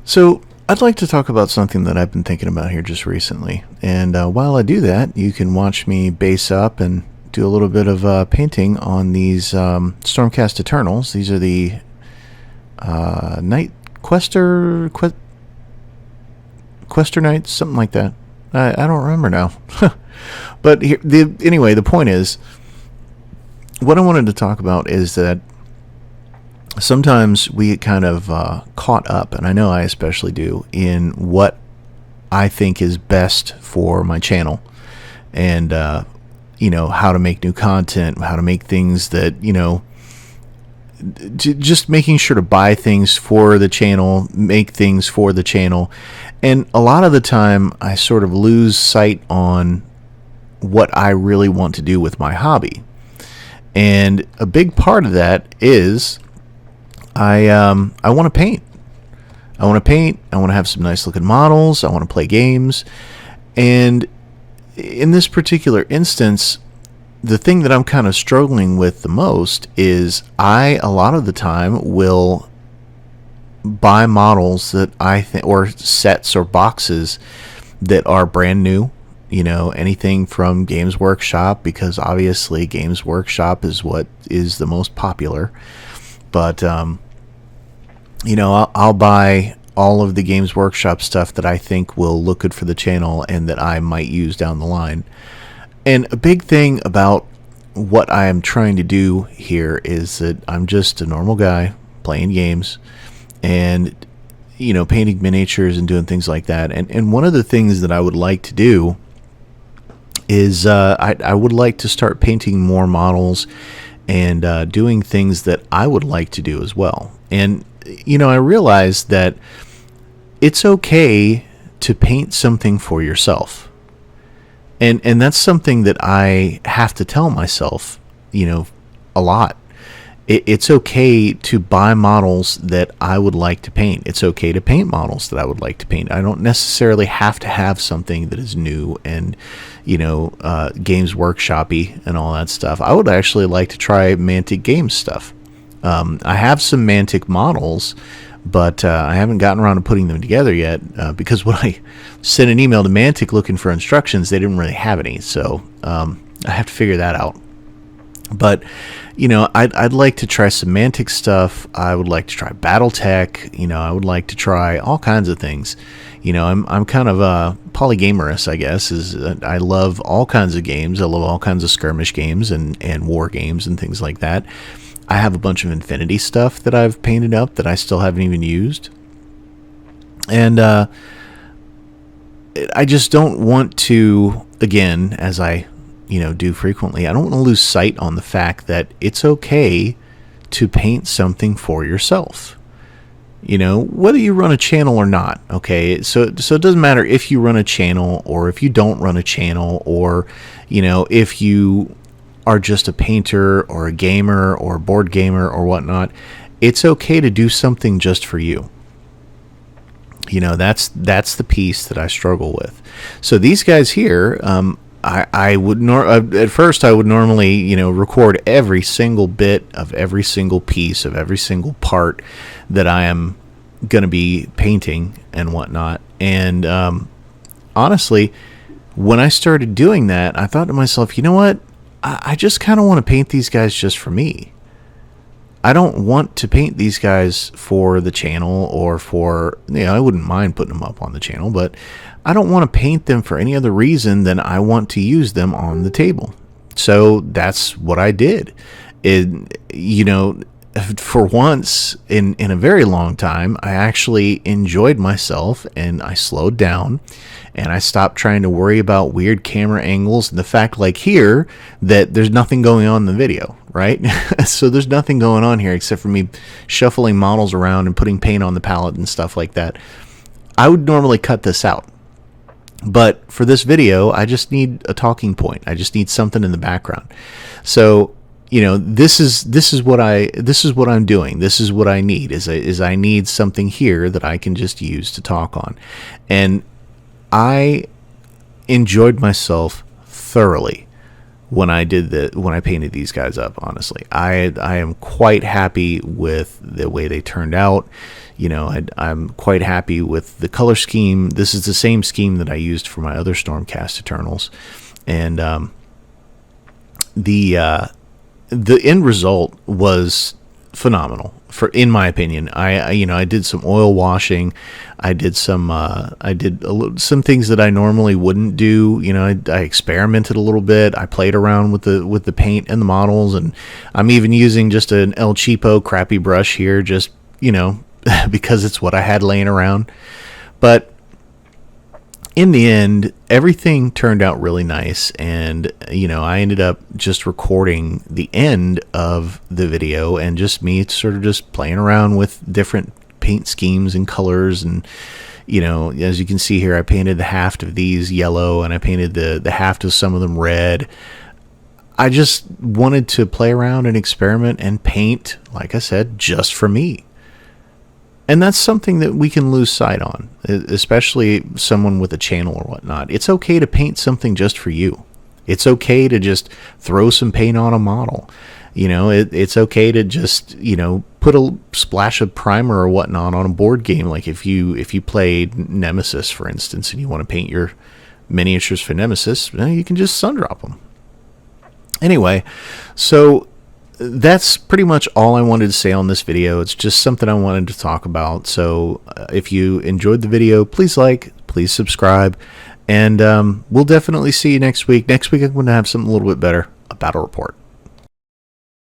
So, I'd like to talk about something that I've been thinking about here just recently. And while I do that, you can watch me base up and do a little bit of painting on these Stormcast Eternals. These are the Night Quester Knights, something like that. I don't remember now. But anyway, the point is, what I wanted to talk about is that sometimes we get kind of caught up, and I know I especially do, in what I think is best for my channel, and how to make new content, how to make things that just making sure to buy things for the channel, make things for the channel, and a lot of the time I sort of lose sight on what I really want to do with my hobby, and a big part of that is I want to paint. I want to have some nice looking models. I want to play games. And in this particular instance, the thing that I'm kind of struggling with the most is a lot of the time will buy models that I think, or sets or boxes that are brand new. Anything from Games Workshop, because obviously Games Workshop is what is the most popular. But I'll buy all of the Games Workshop stuff that I think will look good for the channel and that I might use down the line. And a big thing about what I am trying to do here is that I'm just a normal guy playing games and, painting miniatures and doing things like that. And one of the things that I would like to do is I would like to start painting more models and doing things that I would like to do as well. And I realize that it's okay to paint something for yourself. And that's something that I have to tell myself, a lot. It's okay to buy models that I would like to paint. It's okay to paint models that I would like to paint. I don't necessarily have to have something that is new and, Games Workshop-y and all that stuff. I would actually like to try Mantic Games stuff. I have some Mantic models, but I haven't gotten around to putting them together yet because when I sent an email to Mantic looking for instructions, they didn't really have any. So I have to figure that out. But, I'd like to try some Mantic stuff. I would like to try BattleTech. I would like to try all kinds of things. I'm kind of a polygamerous, I guess. I love all kinds of games. I love all kinds of skirmish games and war games and things like that. I have a bunch of Infinity stuff that I've painted up that I still haven't even used. And I just don't want to, again, as I do frequently, I don't want to lose sight on the fact that it's okay to paint something for yourself. Whether you run a channel or not, okay? So it doesn't matter if you run a channel or if you don't run a channel, or, if you are just a painter or a gamer or a board gamer or whatnot. It's okay to do something just for you. That's the piece that I struggle with. So these guys here, I would at first I would normally record every single bit of every single piece of every single part that I am going to be painting and whatnot. And honestly, when I started doing that, I thought to myself, you know what? I just kind of want to paint these guys just for me. I don't want to paint these guys for the channel or for, I wouldn't mind putting them up on the channel, but I don't want to paint them for any other reason than I want to use them on the table. So that's what I did. For once in a very long time, I actually enjoyed myself and I slowed down and I stopped trying to worry about weird camera angles and the fact, like here, that there's nothing going on in the video, right? So there's nothing going on here except for me shuffling models around and putting paint on the palette and stuff like that. I would normally cut this out. But for this video, I just need a talking point. I just need something in the background. So, this is what I'm doing. This is what I need is I need something here that I can just use to talk on. And I enjoyed myself thoroughly when I painted these guys up. Honestly, I am quite happy with the way they turned out. You know, I'm quite happy with the color scheme. This is the same scheme that I used for my other Stormcast Eternals, and the end result was phenomenal, in my opinion. I did some oil washing. I did some things that I normally wouldn't do. You know, I experimented a little bit. I played around with the paint and the models, and I'm even using just an El Cheapo crappy brush here, just, you know, because it's what I had laying around. But in the end, everything turned out really nice, and I ended up just recording the end of the video and just me sort of just playing around with different paint schemes and colors. And as you can see here, I painted the haft of these yellow, and I painted the haft of some of them red. I just wanted to play around and experiment and paint, like I said, just for me. And that's something that we can lose sight on, especially someone with a channel or whatnot. It's okay to paint something just for you. It's okay to just throw some paint on a model. It's okay to just, put a splash of primer or whatnot on a board game. Like if you played Nemesis, for instance, and you want to paint your miniatures for Nemesis, you can just sun drop them. Anyway, so that's pretty much all I wanted to say on this video. It's just something I wanted to talk about. So if you enjoyed the video, please please subscribe, and we'll definitely see you next week. Next week I'm going to have something a little bit better, a battle report.